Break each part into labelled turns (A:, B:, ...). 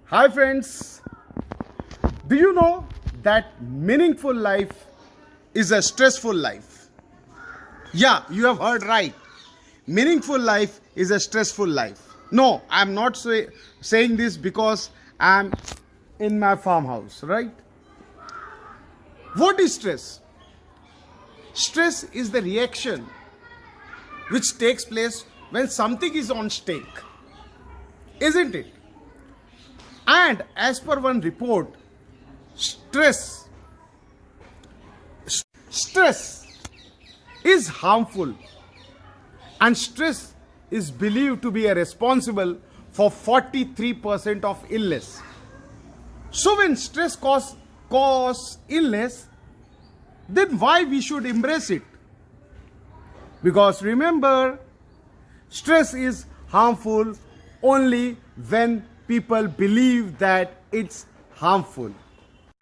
A: Hi friends, do you know that meaningful life is a stressful life? Yeah, you have heard right. Meaningful life is a stressful life. No, I'm not saying this because I'm in my farmhouse, right? What is stress? Stress is the reaction which takes place when something is on stake, isn't it? And as per one report, stress stress is harmful, and stress is believed to be responsible for 43% of illness. So when stress cause illness, then why we should embrace it? Because remember, stress is harmful only when people believe that it's harmful.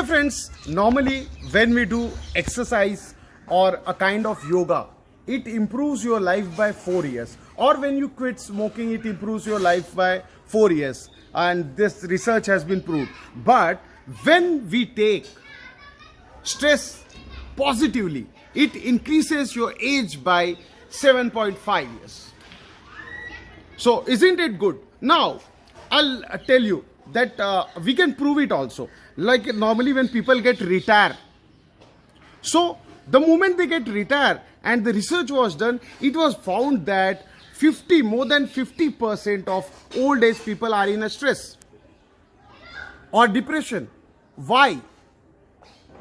A: Friends, normally when we do exercise or a kind of yoga, it improves your life by 4 years. Or when you quit smoking, it improves your life by 4 years. And this research has been proved. But when we take stress positively, it increases your age by 7.5 years. So isn't it good? Now, I'll tell you that we can prove it also. Like normally when people get retired. So the moment they get retired and the research was done, it was found that more than 50% of old age people are in a stress or depression. Why?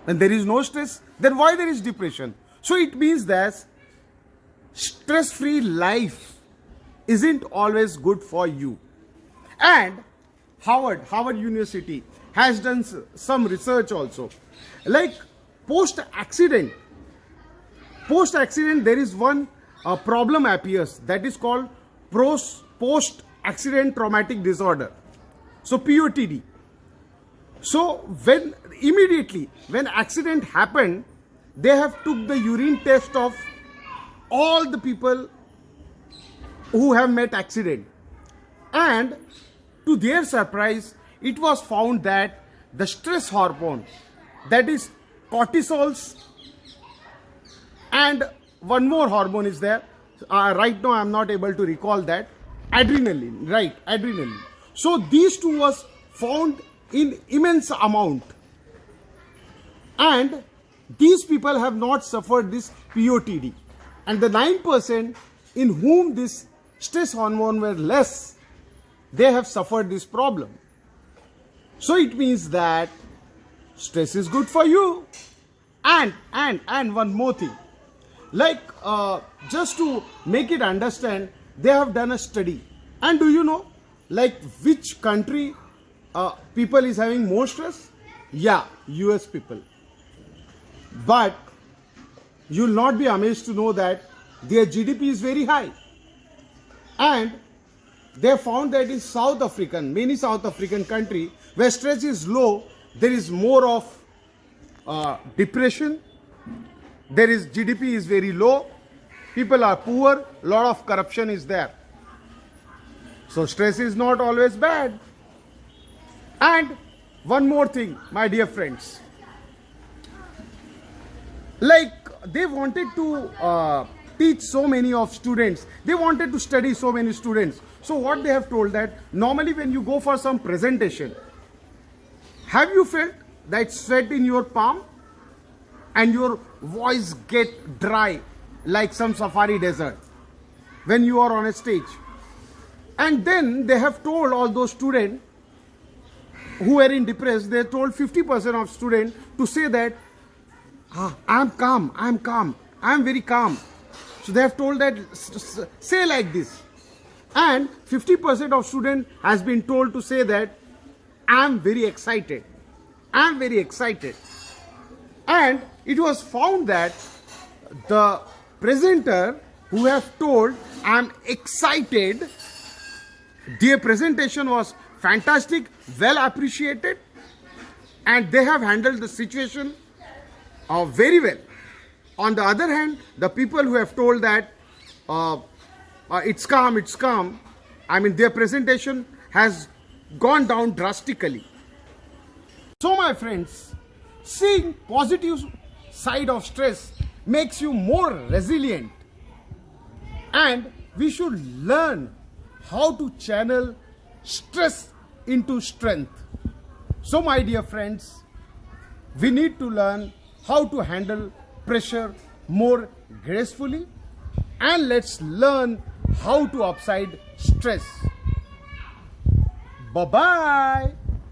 A: When there is no stress, then why there is depression? So it means that stress-free life isn't always good for you. And Harvard University has done some research also. Like post-accident there is one problem appears that is called post-accident traumatic disorder. So POTD. So when immediately when accident happened, they have took the urine test of all the people who have met accident, and to their surprise, it was found that the stress hormone, that is cortisols, and one more hormone is there. Right now, I'm not able to recall that. Adrenaline, right? Adrenaline. So these two was found in immense amount, and these people have not suffered this POTD, and the 9% in whom this stress hormone were less, they have suffered this problem. So it means that stress is good for you. And one more thing, like just to make it understand, they have done a study. And do you know, like which country people is having more stress? Yeah, US people. But you will not be amazed to know that their GDP is very high. And they found that in many South African country where stress is low, there is more of depression, there is GDP is very low, people are poor, lot of corruption is there. So stress is not always bad. And one more thing, my dear friends, like they wanted to teach so many of students, they wanted to study so many students. So what they have told that normally when you go for some presentation, have you felt that sweat in your palm and your voice get dry like some safari desert when you are on a stage? And then they have told all those students who were in depressed, they told 50% of students to say that I'm calm, I'm very calm. So they have told that say like this. And 50% of students has been told to say that I'm very excited. I'm very excited. And it was found that the presenter who have told I'm excited, their presentation was fantastic, well appreciated, and they have handled the situation very well. On the other hand, the people who have told that it's calm, I mean their presentation has gone down drastically. So my friends, seeing positive side of stress makes you more resilient, and we should learn how to channel stress into strength. So my dear friends, we need to learn how to handle pressure more gracefully, and let's learn how to upside stress. Bye bye.